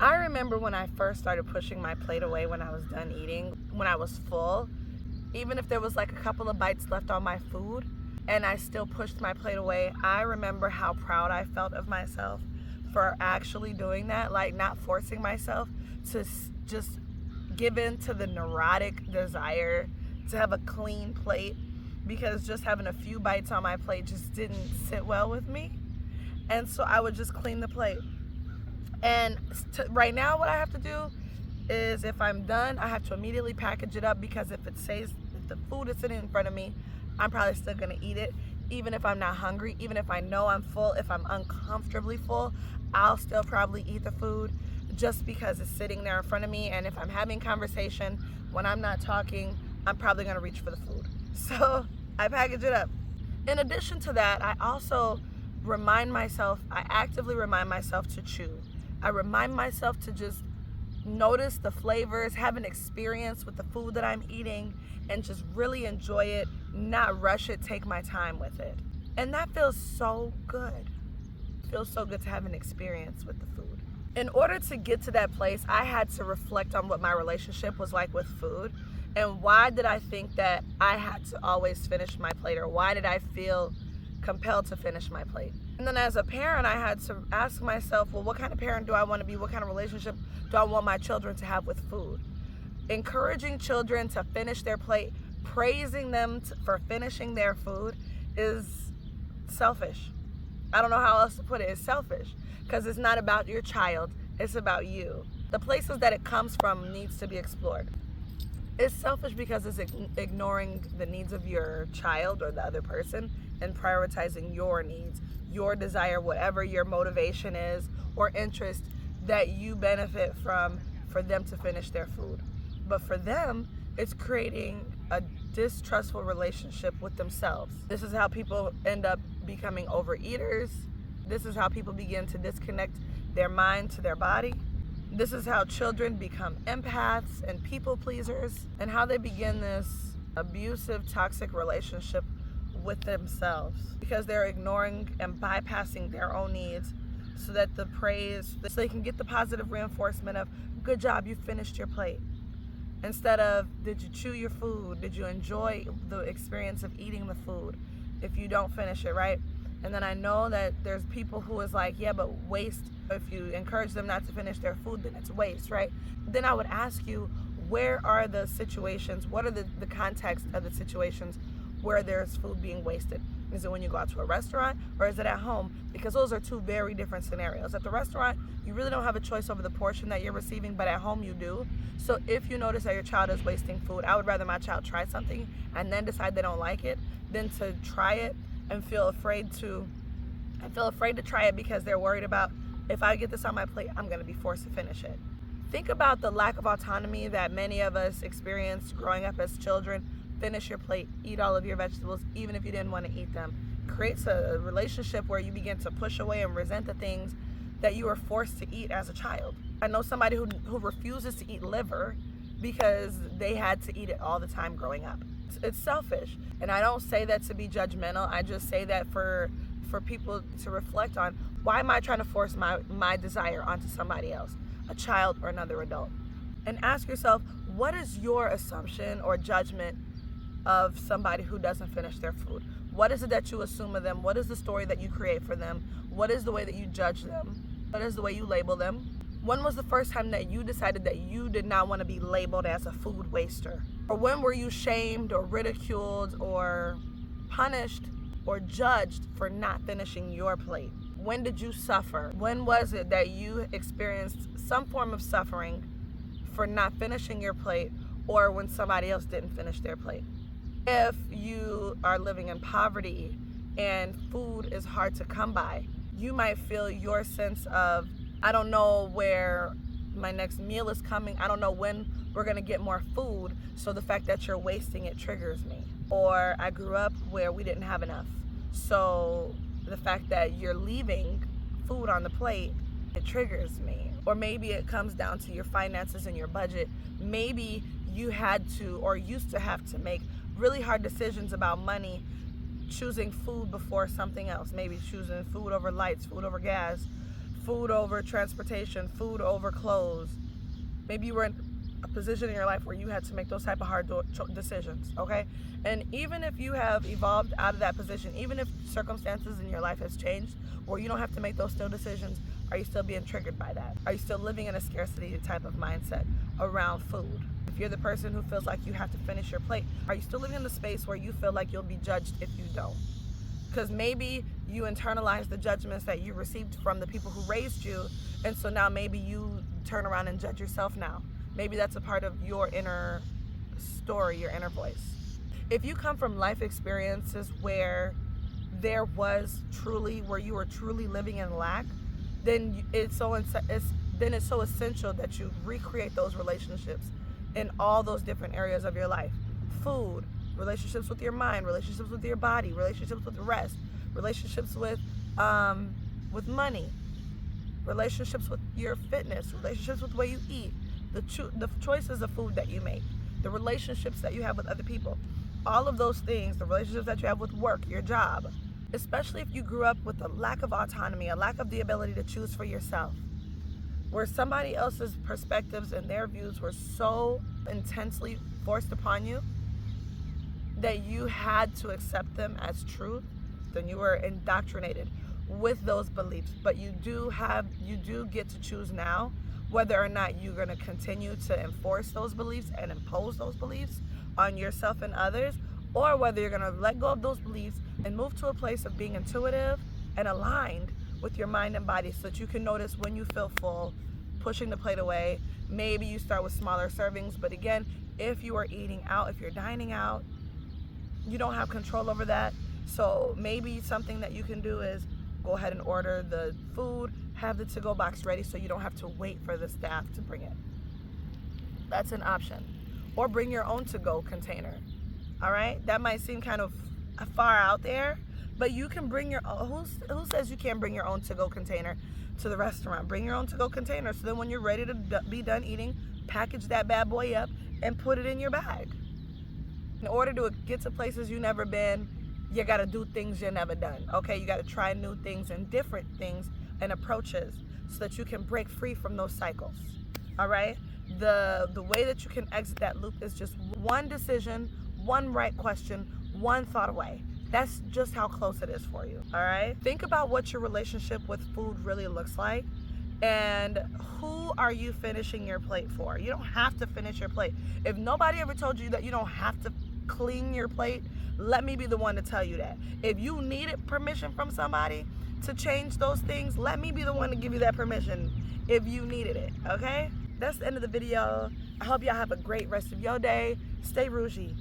I remember when I first started pushing my plate away when I was done eating, when I was full, even if there was like a couple of bites left on my food and I still pushed my plate away, I remember how proud I felt of myself for actually doing that, like not forcing myself to just give in to the neurotic desire to have a clean plate, because just having a few bites on my plate just didn't sit well with me. And so I would just clean the plate. And right now what I have to do is, if I'm done, I have to immediately package it up, because if the food is sitting in front of me, I'm probably still gonna eat it. Even if I'm not hungry, even if I know I'm full, if I'm uncomfortably full, I'll still probably eat the food just because it's sitting there in front of me. And if I'm having conversation, when I'm not talking, I'm probably gonna reach for the food. So I package it up. In addition to that, I also I actively remind myself to chew. I remind myself to just notice the flavors, have an experience with the food that I'm eating, and just really enjoy it, not rush it, take my time with it. And that feels so good. It feels so good to have an experience with the food. In order to get to that place, I had to reflect on what my relationship was like with food, and why did I think that I had to always finish my plate, or why did I feel compelled to finish my plate? And then as a parent, I had to ask myself, well, what kind of parent do I want to be? What kind of relationship do I want my children to have with food? Encouraging children to finish their plate, praising them for finishing their food, is selfish. I don't know how else to put it. It's selfish, because it's not about your child, it's about you. The places that it comes from needs to be explored. It's selfish because it's ignoring the needs of your child or the other person and prioritizing your needs, your desire, whatever your motivation is or interest that you benefit from, for them to finish their food. But for them, it's creating a distrustful relationship with themselves. This is how people end up becoming overeaters. This is how people begin to disconnect their mind to their body. This is how children become empaths and people pleasers, and how they begin this abusive, toxic relationship with themselves, because they're ignoring and bypassing their own needs so that so they can get the positive reinforcement of, good job, you finished your plate. Instead of, did you chew your food? Did you enjoy the experience of eating the food if you don't finish it, right? And then I know that there's people who is like, yeah, but waste, if you encourage them not to finish their food, then it's waste, right? Then I would ask you, where are the situations, what are the context of the situations where there's food being wasted? Is it when you go out to a restaurant, or is it at home? Because those are two very different scenarios. At the restaurant, you really don't have a choice over the portion that you're receiving, but at home you do. So if you notice that your child is wasting food, I would rather my child try something and then decide they don't like it than to try it and feel afraid to try it because they're worried about, if I get this on my plate, I'm going to be forced to finish it. Think about the lack of autonomy that many of us experienced growing up as children. Finish your plate, eat all of your vegetables, even if you didn't want to eat them. Creates a relationship where you begin to push away and resent the things that you were forced to eat as a child. I know somebody who refuses to eat liver because they had to eat it all the time growing up. It's selfish. And I don't say that to be judgmental. I just say that for people to reflect on, why am I trying to force my desire onto somebody else, a child or another adult? And ask yourself, what is your assumption or judgment of somebody who doesn't finish their food? What is it that you assume of them? What is the story that you create for them? What is the way that you judge them? What is the way you label them? When was the first time that you decided that you did not want to be labeled as a food waster? Or when were you shamed or ridiculed or punished or judged for not finishing your plate? When did you suffer? When was it that you experienced some form of suffering for not finishing your plate, or when somebody else didn't finish their plate? If you are living in poverty and food is hard to come by, you might feel your sense of, I don't know where my next meal is coming. I don't know when we're gonna get more food, so the fact that you're wasting it triggers me. Or I grew up where we didn't have enough, so the fact that you're leaving food on the plate, it triggers me. Or maybe it comes down to your finances and your budget. Maybe you had to or used to have to make really hard decisions about money, choosing food before something else, maybe choosing food over lights, food over gas, food over transportation, food over clothes. Maybe you were in a position in your life where you had to make those type of hard decisions, okay? And even if you have evolved out of that position, even if circumstances in your life has changed where you don't have to make those still decisions, are you still being triggered by that? Are you still living in a scarcity type of mindset around food? If you're the person who feels like you have to finish your plate, are you still living in the space where you feel like you'll be judged if you don't? Because maybe you internalize the judgments that you received from the people who raised you, and so now maybe you turn around and judge yourself now. Maybe that's a part of your inner story, your inner voice. If you come from life experiences where you were truly living in lack, then it's so essential that you recreate those relationships in all those different areas of your life. Food, relationships with your mind, relationships with your body, relationships with rest, relationships with money, relationships with your fitness, relationships with the way you eat, the choices of food that you make, the relationships that you have with other people, all of those things, the relationships that you have with work, your job, especially if you grew up with a lack of autonomy, a lack of the ability to choose for yourself, where somebody else's perspectives and their views were so intensely forced upon you that you had to accept them as truth, then you were indoctrinated with those beliefs. But you do get to choose now whether or not you're going to continue to enforce those beliefs and impose those beliefs on yourself and others, or whether you're going to let go of those beliefs and move to a place of being intuitive and aligned with your mind and body so that you can notice when you feel full, pushing the plate away. Maybe you start with smaller servings, but again, if you are eating out, if you're dining out, you don't have control over that. So maybe something that you can do is go ahead and order the food, have the to-go box ready so you don't have to wait for the staff to bring it. That's an option. Or bring your own to-go container. All right? That might seem kind of far out there, but you can bring your own. Who says you can't bring your own to-go container to the restaurant? Bring your own to-go container so then when you're ready to be done eating, package that bad boy up and put it in your bag. In order to get to places you've never been, you got to do things you've never done, okay? You got to try new things and different things and approaches so that you can break free from those cycles, all right? The way that you can exit that loop is just one decision, one right question, one thought away. That's just how close it is for you, all right? Think about what your relationship with food really looks like, and who are you finishing your plate for? You don't have to finish your plate. If nobody ever told you that you don't have to clean your plate, let me be the one to tell you that. If you needed permission from somebody to change those things, let me be the one to give you that permission if you needed it, okay? That's the end of the video. I hope y'all have a great rest of your day. Stay rougey.